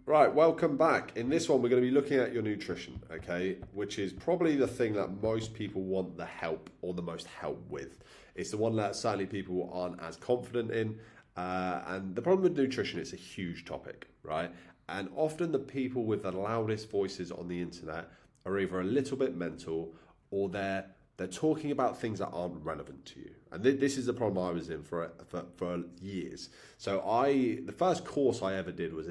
Right, welcome back. In this one, we're going to be looking at your nutrition, okay, which is probably the thing that most people want the help or the most help with. It's the one that certainly people aren't as confident in. And the problem with nutrition, it's a huge topic, right? And often the people with the loudest voices on the internet are either a little bit mental or they're talking about things that aren't relevant to you. And this is the problem I was in for years. So the first course I ever did was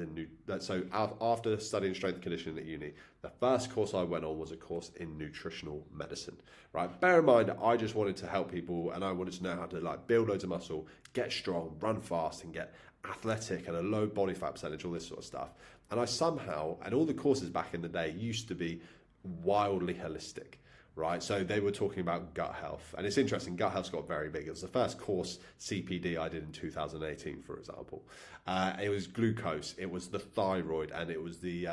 after studying strength and conditioning at uni, the first course I went on was a course in nutritional medicine, right? Bear in mind, I just wanted to help people and I wanted to know how to build loads of muscle, get strong, run fast and get athletic and a low body fat percentage, all this sort of stuff. And and all the courses back in the day used to be wildly holistic. Right, so they were talking about gut health, and it's interesting. Gut health got very big. It was the first course CPD I did in 2018, for example. It was glucose, it was the thyroid, and it was the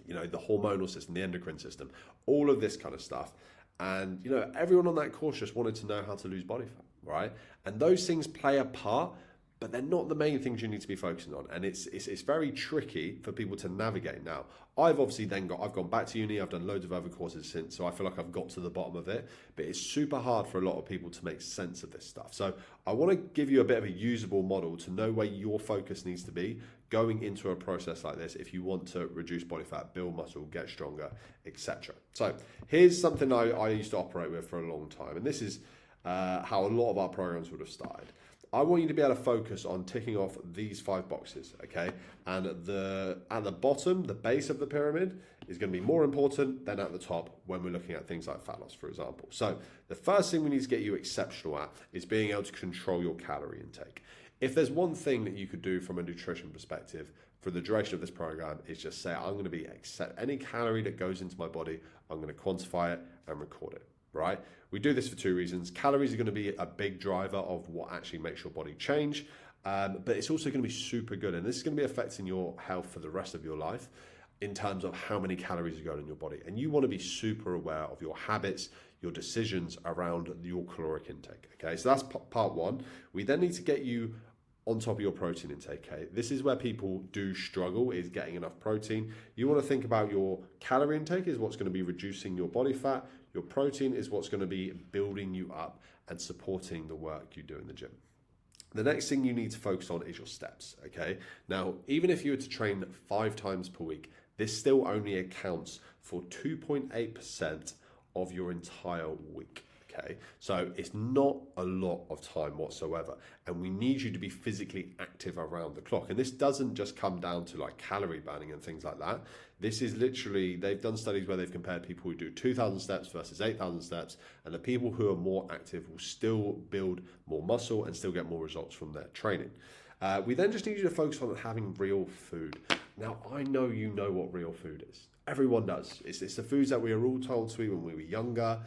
the hormonal system, the endocrine system, all of this kind of stuff. And everyone on that course just wanted to know how to lose body fat, right? And those things play a part, but they're not the main things you need to be focusing on. And it's very tricky for people to navigate. Now, I've gone back to uni, I've done loads of other courses since, so I feel like I've got to the bottom of it, but it's super hard for a lot of people to make sense of this stuff. So I want to give you a bit of a usable model to know where your focus needs to be going into a process like this if you want to reduce body fat, build muscle, get stronger, etc. So here's something I used to operate with for a long time, and this is how a lot of our programs would have started. I want you to be able to focus on ticking off these 5 boxes, okay? And at the bottom, the base of the pyramid is going to be more important than at the top when we're looking at things like fat loss, for example. So the first thing we need to get you exceptional at is being able to control your calorie intake. If there's one thing that you could do from a nutrition perspective for the duration of this program, is just say, I'm going to be any calorie that goes into my body, I'm going to quantify it and record it. Right? We do this for 2 reasons. Calories are going to be a big driver of what actually makes your body change, but it's also going to be super good. And this is going to be affecting your health for the rest of your life in terms of how many calories are going in your body. And you want to be super aware of your habits, your decisions around your caloric intake. Okay, so that's part 1. We then need to get you on top of your protein intake. Okay? This is where people do struggle, is getting enough protein. You want to think about your calorie intake is what's going to be reducing your body fat. Your protein is what's going to be building you up and supporting the work you do in the gym. The next thing you need to focus on is your steps, okay? Now, even if you were to train 5 times per week, this still only accounts for 2.8% of your entire week. Okay, so it's not a lot of time whatsoever, and we need you to be physically active around the clock. And this doesn't just come down to calorie burning and things like that. This is literally, they've done studies where they've compared people who do 2,000 steps versus 8,000 steps, and the people who are more active will still build more muscle and still get more results from their training. We then just need you to focus on having real food. Now, I know you know what real food is. Everyone does. It's the foods that we are all told to eat when we were younger.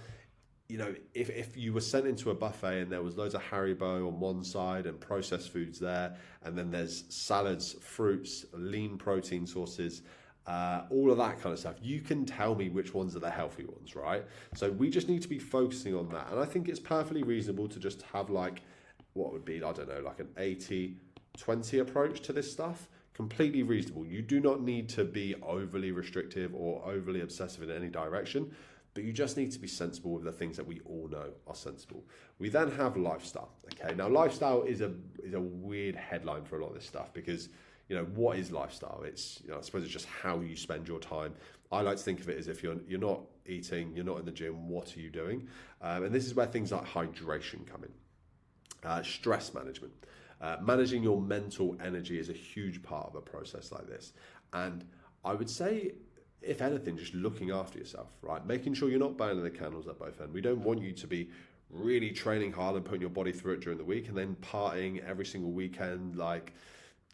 If you were sent into a buffet and there was loads of Haribo on one side and processed foods there, and then there's salads, fruits, lean protein sources, all of that kind of stuff, you can tell me which ones are the healthy ones, right? So we just need to be focusing on that. And I think it's perfectly reasonable to just have what would be, I don't know, an 80-20 approach to this stuff. Completely reasonable. You do not need to be overly restrictive or overly obsessive in any direction. But you just need to be sensible with the things that we all know are sensible. We then have lifestyle. Okay, now lifestyle is a weird headline for a lot of this stuff because what is lifestyle? It's I suppose it's just how you spend your time. I like to think of it as if you're not eating, you're not in the gym. What are you doing? And this is where things like hydration come in. Stress management, managing your mental energy is a huge part of a process like this. And I would say, if anything, just looking after yourself, right? Making sure you're not burning the candles at both ends. We don't want you to be really training hard and putting your body through it during the week and then partying every single weekend,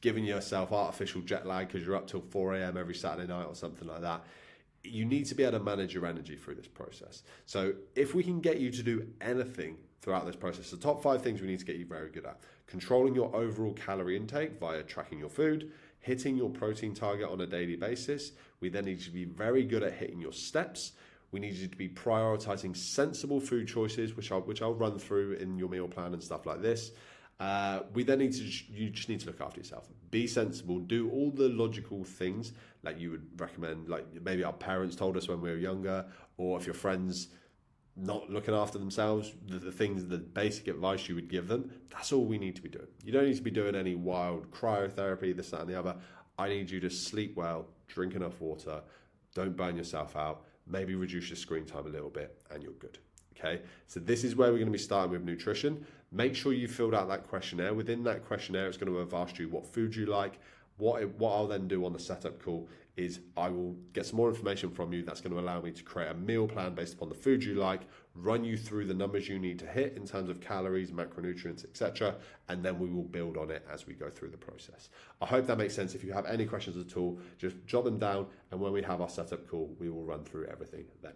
giving yourself artificial jet lag because you're up till 4 a.m. every Saturday night or something like that. You need to be able to manage your energy through this process. So if we can get you to do anything throughout this process, the top 5 things we need to get you very good at: controlling your overall calorie intake via tracking your food, hitting your protein target on a daily basis. We then need you to be very good at hitting your steps. We need you to be prioritizing sensible food choices, which I'll run through in your meal plan and stuff like this. We then need to, you just need to look after yourself. Be sensible, do all the logical things that you would recommend, like maybe our parents told us when we were younger, or if your friends not looking after themselves, the things, the basic advice you would give them, that's all we need to be doing. You don't need to be doing any wild cryotherapy, this, that, and the other. I need you to sleep well, drink enough water, don't burn yourself out, maybe reduce your screen time a little bit, and you're good. Okay, so this is where we're going to be starting with nutrition. Make sure you filled out that questionnaire. Within that questionnaire, it's going to have asked you what food you like. What I'll then do on the setup call is I will get some more information from you that's going to allow me to create a meal plan based upon the food you like, run you through the numbers you need to hit in terms of calories, macronutrients, etc. And then we will build on it as we go through the process. I hope that makes sense. If you have any questions at all, just jot them down. And when we have our setup call, we will run through everything then.